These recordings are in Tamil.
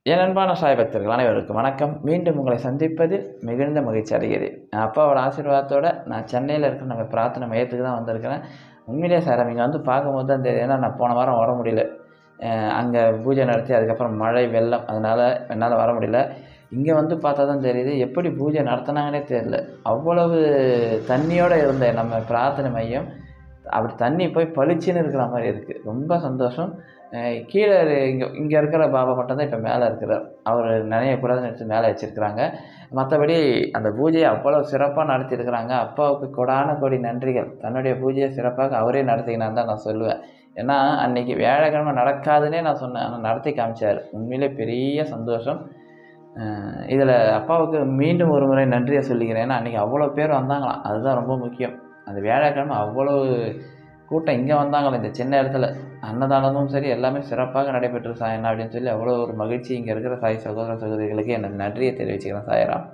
என் அன்பான சாய் பக்தர்கள் அனைவருக்கும் வணக்கம். மீண்டும் உங்களை சந்திப்பதில் மிகுந்த மகிழ்ச்சி அடைகிறேன். அப்பாவோட ஆசீர்வாதத்தோடு நான் சென்னையில் இருக்கிற நம்ம பிரார்த்தனை மையத்துக்கு தான் வந்திருக்கிறேன். உண்மையிலே சார் இங்கே வந்து பார்க்கும்போது தான் தெரியும். ஏன்னா நான் போன வாரம் வர முடியல. அங்கே பூஜை நடத்தி அதுக்கப்புறம் மழை வெள்ளம், அதனால் என்னால் வர முடியல. இங்கே வந்து பார்த்தா தான் தெரியுது எப்படி பூஜை நடத்தினாங்கன்னே தெரியல. அவ்வளவு தண்ணியோடு இருந்த நம்ம பிரார்த்தனை மையம் அப்படி தண்ணி போய் பளிச்சுன்னு இருக்கிற மாதிரி இருக்குது. ரொம்ப சந்தோஷம். கீழே இங்கே இருக்கிற பாபா மட்டும் தான் இப்போ மேலே இருக்கிறார். அவர் நினையக்கூடாதுன்னு எடுத்து மேலே வச்சுருக்கிறாங்க. மற்றபடி அந்த பூஜையை அவ்வளோ சிறப்பாக நடத்தியிருக்கிறாங்க. அப்பாவுக்கு கொடான கோடி நன்றிகள். தன்னுடைய பூஜையை சிறப்பாக அவரே நடத்திக்கினான்னு தான் நான் சொல்லுவேன். ஏன்னா அன்றைக்கி வியாழக்கிழமை நடக்காதுன்னே நான் சொன்னேன், ஆனால் நடத்தி காமிச்சார். உண்மையிலே பெரிய சந்தோஷம். இதில் அப்பாவுக்கு மீண்டும் ஒரு முறை நன்றியை சொல்லிக்கிறேன். ஏன்னா அன்றைக்கி அவ்வளோ பேர் வந்தாங்களாம், அதுதான் ரொம்ப முக்கியம். அந்த வியாழக்கிழமை அவ்வளோ கூட்டம் இங்கே வந்தாங்களே, இந்த சின்ன இடத்துல அன்னதானமும் சரி எல்லாமே சிறப்பாக நடைபெற்று சாயனா அப்படின்னு சொல்லி அவ்வளோ ஒரு மகிழ்ச்சி. இங்கே இருக்கிற சாய் சகோதர சகோதரிகளுக்கு எனக்கு நன்றியை தெரிவிச்சுக்கிறேன். சாயராம்,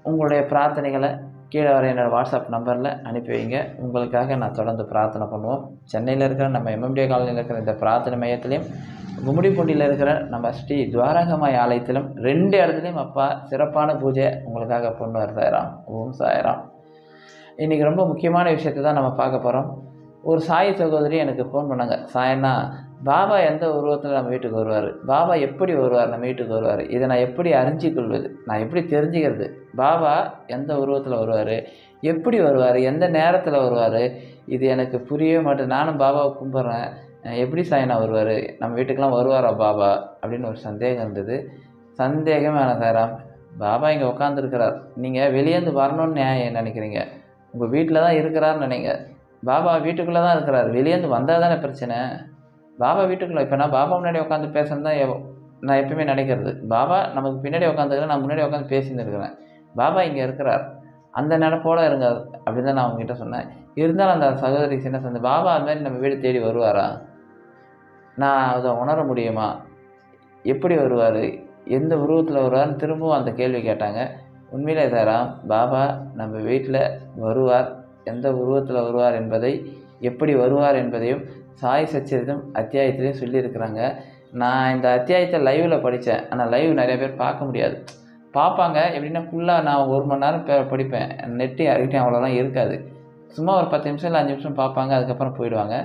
உங்களுடைய பிரார்த்தனைகளை கீழே வர என்னோடய வாட்ஸ்அப் நம்பரில் அனுப்பி வைங்க. உங்களுக்காக நான் தொடர்ந்து பிரார்த்தனை பண்ணுவோம். சென்னையில் இருக்கிற நம்ம எம்எம்டிஏ காலனியில் இருக்கிற இந்த பிரார்த்தனை மையத்திலையும், கும்மிடிப்பூண்டியில் இருக்கிற நம்ம ஸ்ரீ துவாரகமாய் ஆலயத்திலும் 2 இடத்துலையும் அப்பா சிறப்பான பூஜை உங்களுக்காக பண்ணுவார். சாயராம், ஓம் சாயராம். இன்றைக்கி ரொம்ப முக்கியமான விஷயத்தை தான் நம்ம பார்க்க போகிறோம். ஒரு சாய் சகோதரி எனக்கு ஃபோன் பண்ணாங்க. சாயண்ணா, பாபா எந்த உருவத்தில் நம்ம வீட்டுக்கு வருவார், பாபா எப்படி வருவார், நம்ம வீட்டுக்கு வருவார், இதை நான் எப்படி அறிஞ்சு கொள்வது, நான் எப்படி தெரிஞ்சுக்கிறது, பாபா எந்த உருவத்தில் வருவார், எப்படி வருவார், எந்த நேரத்தில் வருவார், இது எனக்கு புரியவே மாட்டேன். நானும் பாபாவை கும்பிட்றேன், எப்படி சாயண்ணா வருவார், நம்ம வீட்டுக்கெலாம் வருவாரா பாபா அப்படின்னு ஒரு சந்தேகம் இருந்தது. சந்தேகமே வேணாம் சாராம், பாபா இங்கே உட்காந்துருக்கிறார். நீங்கள் வெளியேந்து வரணும்னு நினைக்கிறீங்க, உங்கள் வீட்டில் தான் இருக்கிறாருன்னு நினைங்க. பாபா வீட்டுக்குள்ளே தான் இருக்கிறார். வெளியேந்து வந்தால் தானே பிரச்சனை. பாபா வீட்டுக்குள்ளே, இப்போ நான் பாபா முன்னாடி உட்காந்து பேசுறது தான் நான் எப்பவுமே நினைக்கிறது. பாபா நமக்கு பின்னாடி உட்காந்துக்கிறேன், நான் முன்னாடி உட்காந்து பேசின்னு இருக்கிறேன். பாபா இங்கே இருக்கிறார், அந்த நினைப்போடு இருங்க அப்படின்னு தான் நான் அவங்ககிட்ட சொன்னேன். இருந்தாலும் அந்த சகோதரி சின்ன சொந்த, பாபா அது மாதிரி நம்ம வீடு தேடி வருவாரா, நான் அதை உணர முடியுமா, எப்படி வருவார், எந்த உருவத்தில் வருவார்னு திரும்பவும் அந்த கேள்வி கேட்டாங்க. உண்மையிலே சாராம், பாபா நம்ம வீட்டில் வருவார், எந்த உருவத்தில் வருவார் என்பதை, எப்படி வருவார் என்பதையும் சாய் சச்சரிதம் அத்தியாயத்திலையும் சொல்லியிருக்கிறாங்க. நான் இந்த அத்தியாயத்தை லைவில் படித்தேன். ஆனால் லைவ் நிறைய பேர் பார்க்க முடியாது, பார்ப்பாங்க எப்படின்னா ஃபுல்லாக நான் 1 மணி நேரம் படிப்பேன். நெட்டு யாருக்கிட்டையும் அவ்வளோலாம் இருக்காது. சும்மா ஒரு 10 நிமிஷம் இல்லை 5 நிமிஷம் பார்ப்பாங்க, அதுக்கப்புறம் போயிடுவாங்க.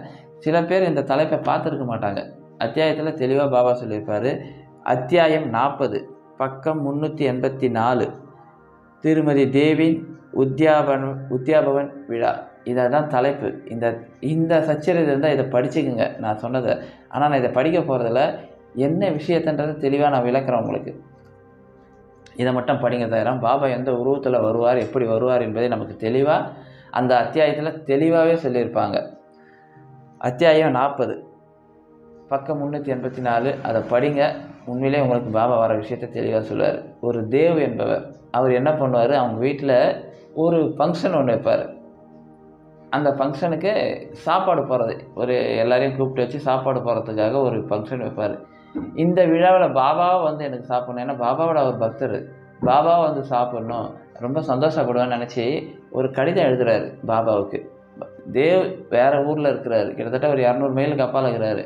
சில பேர் இந்த தலைப்பை பார்த்துருக்க மாட்டாங்க. அத்தியாயத்தில் தெளிவாக பாபா சொல்லியிருப்பார். அத்தியாயம் 40, பக்கம் 384, திருமதி தேவின் உத்தியாபவன் விழா. இதை தான் தலைப்பு. இந்த சச்சரிதம் தான், இதை படிச்சுக்குங்க நான் சொன்னதை. ஆனால் நான் இதை படிக்க போகிறதில்ல, என்ன விஷயத்தன்றது தெளிவாக நான் விளக்குறேன் உங்களுக்கு. இதை மட்டும் படிங்க தவிர, பாபா எந்த உருவத்தில் வருவார், எப்படி வருவார் என்பதை நமக்கு தெளிவாக அந்த அத்தியாயத்தில் தெளிவாகவே சொல்லியிருப்பாங்க. அத்தியாயம் 40, பக்கம் 384, அதை படிங்க. உண்மையிலே உங்களுக்கு பாபா வர விஷயத்தை தெளிவாக சொல்லுவார். ஒரு தேவ் என்பவர், அவர் என்ன பண்ணுவார், அவங்க வீட்டில் ஒரு ஃபங்க்ஷன் ஒன்று வைப்பார். அந்த ஃபங்க்ஷனுக்கு சாப்பாடு போகிறது, ஒரு எல்லாரையும் கூப்பிட்டு வச்சு சாப்பாடு போகிறதுக்காக ஒரு ஃபங்க்ஷன் வைப்பார். இந்த விழாவில் பாபாவை வந்து எனக்கு சாப்பிட்ணும், ஏன்னா பாபாவோட அவர் பக்தர், பாபாவை வந்து சாப்பிட்ணும், ரொம்ப சந்தோஷப்படுவேன்னு நினச்சி ஒரு கடிதம் எழுதுகிறாரு பாபாவுக்கு. தேவ் வேறு ஊரில் இருக்கிறாரு, கிட்டத்தட்ட ஒரு 200 மைலுக்கு அப்பால் இருக்கிறாரு.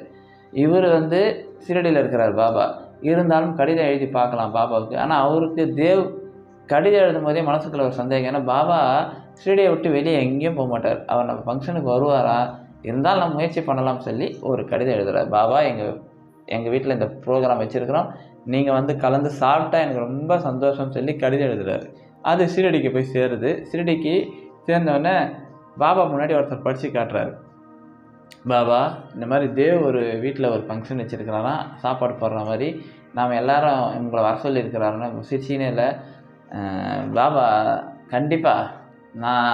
இவர் வந்து சிரடியில் இருக்கிறார் பாபா. இருந்தாலும் கடிதம் எழுதி பார்க்கலாம் பாபாவுக்கு. ஆனால் அவருக்கு தேவ் கடிதம் எழுதும் போதே மனசுக்குள்ள ஒரு சந்தேகம். ஏன்னா பாபா ஸ்ரீடியை விட்டு வெளியே எங்கேயும் போக மாட்டார், அவர் நம்ம ஃபங்க்ஷனுக்கு வருவாரா, இருந்தாலும் நம்ம முயற்சி பண்ணலாம்னு சொல்லி ஒரு கடிதம் எழுதுகிறார். பாபா எங்கள் வீட்டில் இந்த ப்ரோக்ராம் வச்சுருக்கிறோம், நீங்கள் வந்து கலந்து சாப்பிட்டா எனக்கு ரொம்ப சந்தோஷம்னு சொல்லி கடிதம் எழுதுகிறார். அது ஸ்ரீடிக்கு போய் சேருது. ஸ்ரீடிக்கு சேர்ந்தோடனே பாபா முன்னாடி ஒருத்தர் படித்து காட்டுறாரு. பாபா, இந்த மாதிரி தேவ் ஒரு வீட்டில் ஒரு ஃபங்க்ஷன் வச்சுருக்கிறாராம், சாப்பாடு போடுற மாதிரி, நாம் எல்லாரும் உங்களை வர சொல்லியிருக்கிறாருன்னு சிரிச்சினே இல்லை. பாபா, கண்டிப்பாக நான்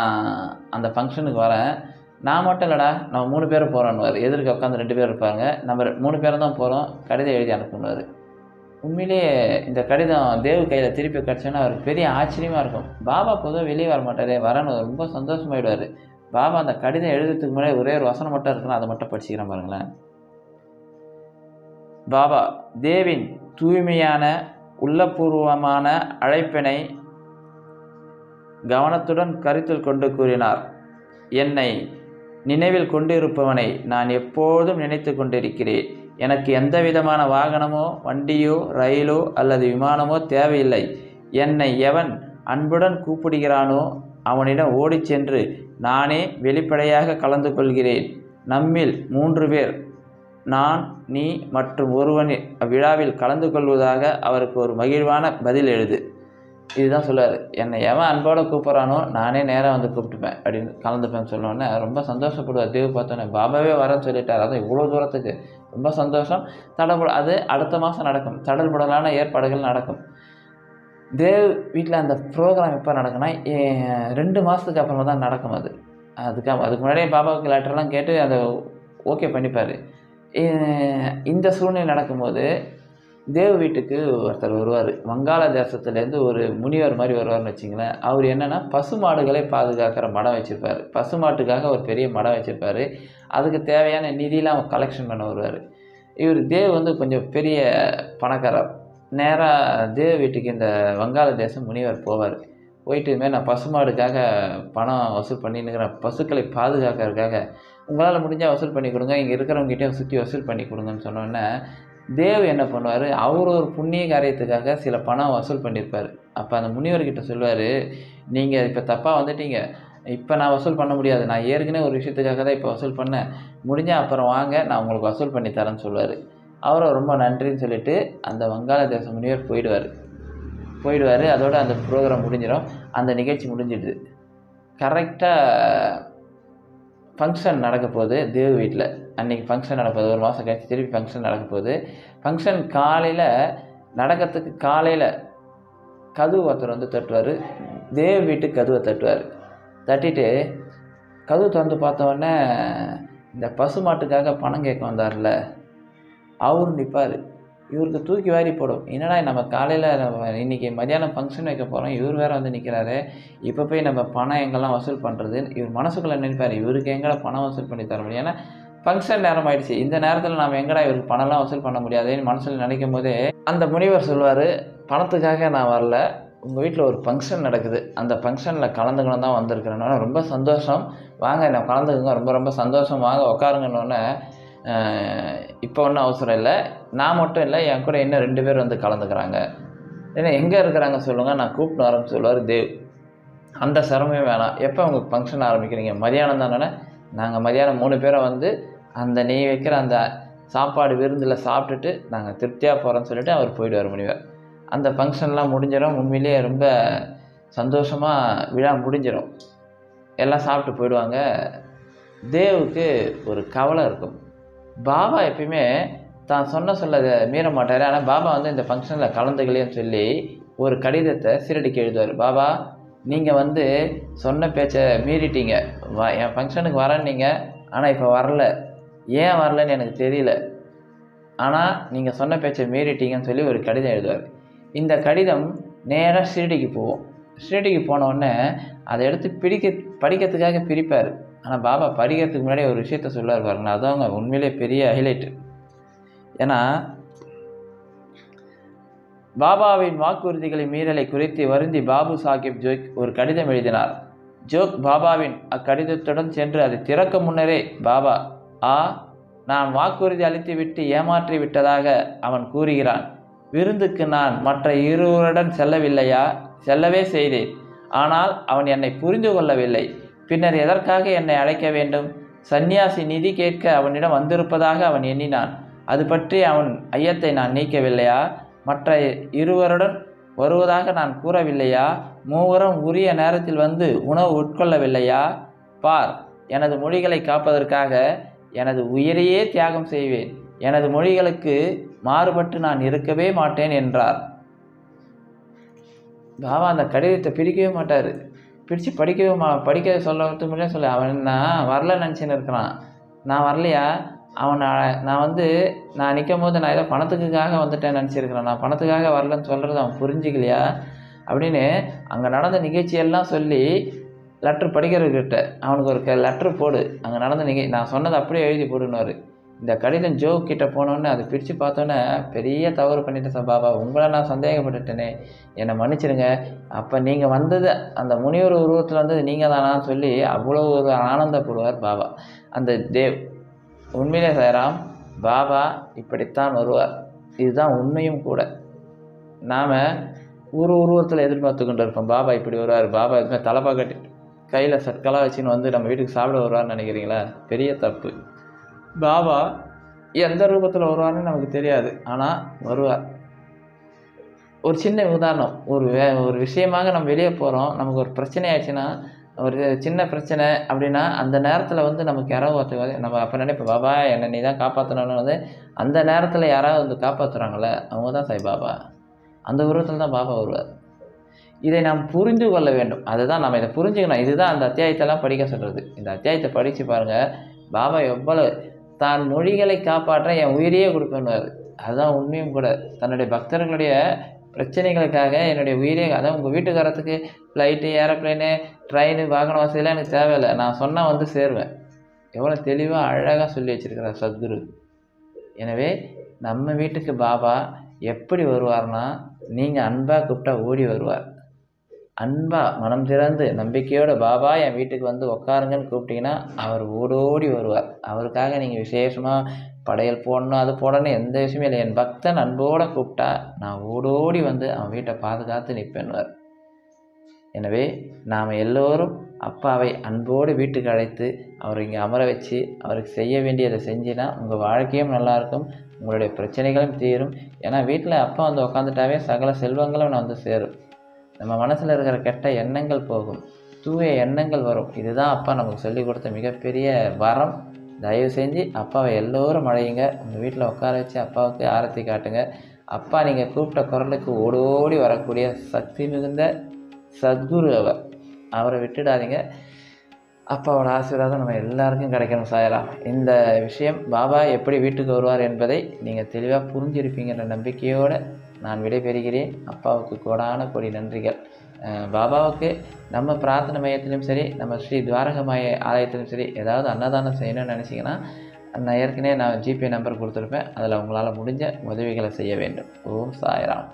அந்த ஃபங்க்ஷனுக்கு வரேன், நான் மட்டும் இல்லைடா, நம்ம 3 பேரும் போகிறோன்னுவார். எதிர்க்க உட்காந்து 2 பேர் இருப்பாங்க, நம்ம 3 பேரும் தான் போகிறோம், கடிதம் எழுதி அனுப்புனார். உண்மையிலேயே இந்த கடிதம் தேவ் கையில் திருப்பி கிடச்சோன்னா அவருக்கு பெரிய ஆச்சரியமாக இருக்கும். பாபா பொதுவாக வெளியே வர மாட்டார், வரணும், ரொம்ப சந்தோஷமாயிடுவார். பாபா அந்த கடிதம் எழுதுறதுக்கு முன்னாடி ஒரே ஒரு வசனம் மட்டும் இருக்குன்னா அதை மட்டும் படிச்சுக்கிறேன் பாருங்களேன். பாபா தேவின் தூய்மையான உள்ளபூர்வமான அழைப்பினை கவனத்துடன் கருத்தில் கொண்டு கூறினார். என்னை நினைவில் கொண்டிருப்பவனை நான் எப்போதும் நினைத்து கொண்டிருக்கிறேன். எனக்கு எந்த விதமான வாகனமோ வண்டியோ ரயிலோ அல்லது விமானமோ தேவையில்லை. என்னை எவன் அன்புடன் கூப்பிடுகிறானோ அவனிடம் ஓடிச் சென்று நானே வெளிப்படையாக கலந்து கொள்கிறேன். நம்மில் 3 பேர், நான், நீ மற்றும் ஒருவன் அவ்விழாவில் கலந்து கொள்வதாக அவருக்கு ஒரு மகிழ்வான பதில் எழுது. இதுதான் சொல்லுவார். என்னை எவன் அன்போடு கூப்பிட்றானோ நானே நேராக வந்து கூப்பிட்டுப்பேன் அப்படின்னு கலந்துப்பேன்னு சொன்னோன்னே ரொம்ப சந்தோஷப்படுவார். தேவ் பார்த்தோன்னே பாபாவே வரேன்னு சொல்லிட்டார். அதுவும் இவ்வளோ தூரத்துக்கு ரொம்ப சந்தோஷம். அது அடுத்த மாதம் நடக்கும். தடல்புடலான ஏற்பாடுகள் நடக்கும். தேவ் வீட்டில் அந்த ப்ரோக்ராம் எப்போ நடக்குன்னா 2 மாதத்துக்கு அப்புறமா தான் நடக்கும். அதுக்கு முன்னாடியே பாபாவுக்கு லெட்டர்லாம் கேட்டு அதை ஓகே பண்ணிப்பார். இந்த சூழ்நிலை நடக்கும்போது தேவ் வீட்டுக்கு ஒருத்தர் வருவார். வங்காள தேசத்துலேருந்து ஒரு முனிவர் மாதிரி வருவார்னு வச்சிங்களேன். அவர் என்னென்னா பசுமாடுகளை பாதுகாக்கிற மடம் வச்சுருப்பார். பசுமாட்டுக்காக ஒரு பெரிய மடம் வச்சுருப்பார். அதுக்கு தேவையான நிதியெலாம் கலெக்ஷன் பண்ண வருவார். இவர் தேவ் கொஞ்சம் பெரிய பணக்காரர். நேராக தேவ் வீட்டுக்கு இந்த வங்காள தேசம் முனிவர் போவார். போயிட்டு இதுமாதிரி நான் பசுமாடுக்காக பணம் வசூல் பண்ணின்னுக்கிறேன், பசுக்களை பாதுகாக்கிறதுக்காக உங்களால் முடிஞ்சால் வசூல் பண்ணி கொடுங்க, இங்கே இருக்கிறவங்ககிட்டே சுற்றி வசூல் பண்ணி கொடுங்கன்னு சொன்னோன்னே தேவ் என்ன பண்ணுவார், அவர் ஒரு புண்ணிய காரியத்துக்காக சில பணம் வசூல் பண்ணியிருப்பார். அப்போ அந்த முனிவர்கிட்ட சொல்லுவார், நீங்கள் இப்போ தப்பாக வந்துட்டீங்க, இப்போ நான் வசூல் பண்ண முடியாது, நான் ஏற்கனவே ஒரு விஷயத்துக்காக தான் இப்போ வசூல் பண்ணேன், முடிஞ்சால் அப்புறம் வாங்க நான் உங்களுக்கு வசூல் பண்ணி தரேன்னு சொல்லுவார். அவரும் ரொம்ப நன்றின்னு சொல்லிவிட்டு அந்த வங்காளதேச முனிவர் போயிடுவார். அதோடு அந்த ப்ரோக்ராம் முடிஞ்சிடும். அந்த நிகழ்ச்சி முடிஞ்சிடுது. கரெக்டாக ஃபங்க்ஷன் நடக்க போகுது தேவ் வீட்டில். அன்றைக்கி ஃபங்க்ஷன் நடப்போகுது. ஒரு மாதம் கழிச்சு திருப்பி ஃபங்க்ஷன் நடக்க போகுது. ஃபங்க்ஷன் நடக்கிறதுக்கு காலையில் கதவு ஒருத்தர் தட்டுவார். தேவ் வீட்டுக்கு கதவை தட்டிட்டு கதவு திறந்து பார்த்தோன்னே இந்த பசுமாட்டுக்காக பணம் கேட்க வந்தார்ல அவர் நிற்பார். இவருக்கு தூக்கி வாரி போடும். என்னடா நம்ம காலையில் இன்றைக்கி மதியானம் ஃபங்க்ஷன் வைக்க போகிறோம், இவர் வேறு நிற்கிறாரு, இப்போ போய் நம்ம பணம் எங்கெல்லாம் வசூல் பண்ணுறது? இவர் மனசுக்குள்ளே நினைப்பார், இவருக்கு எங்கடா பணம் வசூல் பண்ணி தர முடியும்? ஏன்னா ஃபங்க்ஷன் நேரம் ஆகிடுச்சு, இந்த நேரத்தில் நம்ம எங்கடா இவருக்கு பணம்லாம் வசூல் பண்ண முடியாதுன்னு மனசில் நினைக்கும் போதே அந்த முனிவர் சொல்வார், பணத்துக்காக நான் வரல, உங்கள் வீட்டில் ஒரு ஃபங்க்ஷன் நடக்குது, அந்த ஃபங்க்ஷனில் கலந்துக்கணும் தான் வந்திருக்கிறேன்னா ரொம்ப சந்தோஷம், வாங்க நான் கலந்துக்குங்க, ரொம்ப ரொம்ப சந்தோஷம், வாங்க உட்காருங்கன்னொன்னே இப்போ ஒன்றும் அவசரம் இல்லை, நான் மட்டும் இல்லை, என் கூட இன்னும் 2 பேர் கலந்துக்கிறாங்க, ஏன்னா எங்கே இருக்கிறாங்க சொல்லுங்கள், நான் கூப்பிட்டு வரேன்னு சொல்லுவார் தேவ். அந்த சிரமமே வேணாம், எப்போ உங்களுக்கு ஃபங்க்ஷன் ஆரம்பிக்கிறீங்க? மதியானம் தானே? நாங்கள் மதியானம் 3 பேரை அந்த நீ வைக்கிற அந்த சாப்பாடு விருந்தில் சாப்பிட்டுட்டு நாங்கள் திருப்தியாக போகிறோன்னு சொல்லிவிட்டு அவர் போயிடுவார் முனிவர். அந்த ஃபங்க்ஷன்லாம் முடிஞ்சிடும். உண்மையிலேயே ரொம்ப சந்தோஷமாக விழா முடிஞ்சிடும். எல்லாம் சாப்பிட்டு போயிடுவாங்க. தேவுக்கு ஒரு கவலை இருக்கும். பாபா எப்பயுமே தான் சொல்ல மீற மாட்டார். ஆனால் பாபா இந்த ஃபங்க்ஷனில் கலந்துக்கலைன்னு சொல்லி ஒரு கடிதத்தை சீரடிக்கு எழுதுவார். பாபா, நீங்கள் சொன்ன பேச்சை மீறிட்டீங்க, என் ஃபங்க்ஷனுக்கு வரேன்னீங்க, ஆனால் இப்போ வரல, ஏன் வரலன்னு எனக்கு தெரியல, ஆனால் நீங்கள் சொன்ன பேச்சை மீறிட்டீங்கன்னு சொல்லி ஒரு கடிதம் எழுதுவார். இந்த கடிதம் நேராக ஷிரடிக்கு போவோம். ஷிரடிக்கு போனோடனே அதை எடுத்து படிக்கிறதுக்காக பிரிப்பார். ஆனால் பாபா படிக்கிறதுக்கு முன்னாடி ஒரு விஷயத்த சொல்லுவார் பாருங்க, அதுதாங்க உண்மையிலே பெரிய ஹைலைட்டு. ஏன்னா பாபாவின் வாக்குறுதிகளை மீறலை குறித்து வருந்தி பாபு சாஹிப் ஜோக் ஒரு கடிதம் எழுதினார். ஜோக் பாபாவின் அக்கடிதத்துடன் சென்று அதை திறக்க முன்னரே பாபா, நான் வாக்குறுதி அளித்து விட்டு ஏமாற்றி விட்டதாக அவன் கூறுகிறான். விருந்துக்கு நான் மற்ற இருவருடன் செல்லவில்லையா? செல்லவே செய்தேன். ஆனால் அவன் என்னை புரிந்து கொள்ளவில்லை. பின்னர் எதற்காக என்னை அழைக்க வேண்டும்? சந்நியாசி நிதி கேட்க அவனிடம் வந்திருப்பதாக அவன் எண்ணினான். அது பற்றி அவன் ஐயத்தை நான் நீக்கவில்லையா? மற்ற இருவருடன் வருவதாக நான் கூறவில்லையா? மூவரும் உரிய நேரத்தில் உணவு உட்கொள்ளவில்லையா? பார், எனது மொழிகளை காப்பதற்காக எனது உயிரையே தியாகம் செய்வேன். எனது மொழிகளுக்கு மாறுபட்டு நான் இருக்கவே மாட்டேன் என்றார். பாபா அந்த கடிதத்தை பிரிக்கவே மாட்டார். பிடிச்சி படிக்க சொல்கிறதுக்கு முன்னாடி அவன் நான் வரல நினச்சின்னு இருக்கிறான். நான் வரலையா? நான் நிற்கும் போது நான் ஏதோ பணத்துக்காக வந்துட்டேன் நினச்சிருக்கிறேன். நான் பணத்துக்காக வரலன்னு சொல்கிறது அவன் புரிஞ்சிக்கலையா அப்படின்னு அங்கே நடந்த நிகழ்ச்சியெல்லாம் சொல்லி லெட்ரு படிக்கிறவர்கிட்ட அவனுக்கு ஒரு லெட்ரு போடு, அங்கே நடந்த நான் சொன்னதை அப்படியே எழுதி போடுனார். இந்த கடிதம் ஜோ கிட்ட போனோன்னே அதை பிரித்து பார்த்தோன்னே பெரிய தவறு பண்ணிட்டேன் பாபா, உங்களை நான் சந்தேகப்பட்டுட்டேனே, என்னை மன்னிச்சிடுங்க. அப்போ நீங்கள் வந்தது அந்த முனிவர் உருவத்தில் வந்தது நீங்கள் தானான்னு சொல்லி அவ்வளோ ஒரு ஆனந்தப்படுவார் பாபா. அந்த தேவ் உண்மையிலே சாராம் பாபா இப்படித்தான் வருவார். இதுதான் உண்மையும் கூட. நாம் ஒரு உருவத்தில் எதிர்பார்த்து கொண்டு இருப்போம். பாபா இப்படி வருவார், பாபா இதுமாதிரி தலைப்பா கட்டி கையில் சட்களாக வச்சுன்னு வந்து நம்ம வீட்டுக்கு சாப்பிட வருவார்னு நினைக்கிறீங்களா? பெரிய தப்பு. பாபா எந்த ரூபத்தில் வருவார்னு நமக்கு தெரியாது, ஆனால் வருவார். ஒரு சின்ன உதாரணம், ஒரு விஷயமாக நம்ம வெளியே போகிறோம், நமக்கு ஒரு பிரச்சனை ஆயிடுச்சுன்னா, ஒரு சின்ன பிரச்சனை அப்படின்னா அந்த நேரத்தில் வந்து நமக்கு யாராவது ஒருத்தர் நம்ம அப்போ நினைப்போம், பாபா என்னை நீ தான் காப்பாற்றணும்னு. வந்து அந்த நேரத்தில் யாராவது வந்து காப்பாற்றுறாங்களே அவங்க தான் சாய்பாபா. அந்த உருவத்தில் தான் பாபா வருவார். இதை நாம் புரிந்து கொள்ள வேண்டும். அதுதான் நம்ம இதை புரிஞ்சுக்கணும். இதுதான் அந்த அத்தியாயத்தெல்லாம் படிக்க சொல்கிறது. இந்த அத்தியாயத்தை படித்து பாருங்கள். பாபா எவ்வளவு தான் மொழிகளை காப்பாற்ற என் உயிரையே கொடுப்பேன்னுவார். அதுதான் உண்மையும் கூட. தன்னுடைய பக்தர்களுடைய பிரச்சனைகளுக்காக என்னுடைய உயிரே, அதான் உங்கள் வீட்டுக்கு வரத்துக்கு ஃப்ளைட்டு, ஏரோப்ளைனு, ட்ரெயின், வாகன வசதியெல்லாம் எனக்கு தேவையில்லை, நான் சொன்னால் வந்து சேருவேன். எவ்வளோ தெளிவாக அழகாக சொல்லி வச்சுருக்கிறார் சத்குரு. எனவே நம்ம வீட்டுக்கு பாபா எப்படி வருவார்னா, நீங்கள் அன்பாக கூப்பிட்டா ஓடி வருவார். அன்பாக மனம் திறந்து நம்பிக்கையோடு பாபா என் வீட்டுக்கு வந்து உட்காருங்கன்னு கூப்பிட்டிங்கன்னா அவர் ஓடோடி வருவார். அவருக்காக நீங்கள் விசேஷமாக படையல் போடணும், அது போடணும், எந்த விஷயமே இல்லை. என் பக்தன் அன்போடு கூப்பிட்டா நான் ஓடோடி வந்து அவன் வீட்டை பாதுகாத்து நிற்பேன்வார். எனவே நாம் எல்லோரும் அப்பாவை அன்போடு வீட்டுக்கு அழைத்து அவரை இங்கே அமர வச்சு அவருக்கு செய்ய வேண்டியதை செஞ்சினா உங்கள் வாழ்க்கையும் நல்லாயிருக்கும், உங்களுடைய பிரச்சனைகளும் தீரும். ஏன்னா வீட்டில் அப்பா வந்து உட்காந்துட்டாவே சகல செல்வங்களும் வந்து சேரும். நம்ம மனசில் இருக்கிற கெட்ட எண்ணங்கள் போகும், தூய எண்ணங்கள் வரும். இதுதான் அப்பா நமக்கு சொல்லிக் கொடுத்த மிகப்பெரிய வரம். தயவு செஞ்சு அப்பாவை எல்லோரும் அழையுங்க. உங்கள் வீட்டில் உட்கார வச்சு அப்பாவுக்கு ஆரத்தி காட்டுங்க. அப்பா நீங்கள் கூப்பிட்ட குரலுக்கு ஓடோடி வரக்கூடிய சக்தி மிகுந்த சத்குரு அவர். அவரை விட்டுடாதீங்க. அப்பாவோட ஆசீர்வாதம் நம்ம எல்லாருக்கும் கிடைக்கணும் சாயலாம். இந்த விஷயம் பாபா எப்படி வீட்டுக்கு வருவார் என்பதை நீங்கள் தெளிவாக புரிஞ்சிருப்பீங்கிற நம்பிக்கையோடு நான் விடைபெறுகிறேன். அப்பாவுக்கு கோடான கோடி நன்றிகள். பாபாவுக்கு நம்ம பிரார்த்தனை மையத்திலும் சரி, நம்ம ஸ்ரீ துவாரகமாய ஆலயத்திலும் சரி, ஏதாவது அன்னதானம் செய்யணும்னு நினச்சிங்கன்னா நான் ஏற்கனவே ஜிபே நம்பர் கொடுத்துருப்பேன். அதில் உங்களால் முடிஞ்ச உதவிகளை செய்ய வேண்டும். ஓம் சாய்ராம்.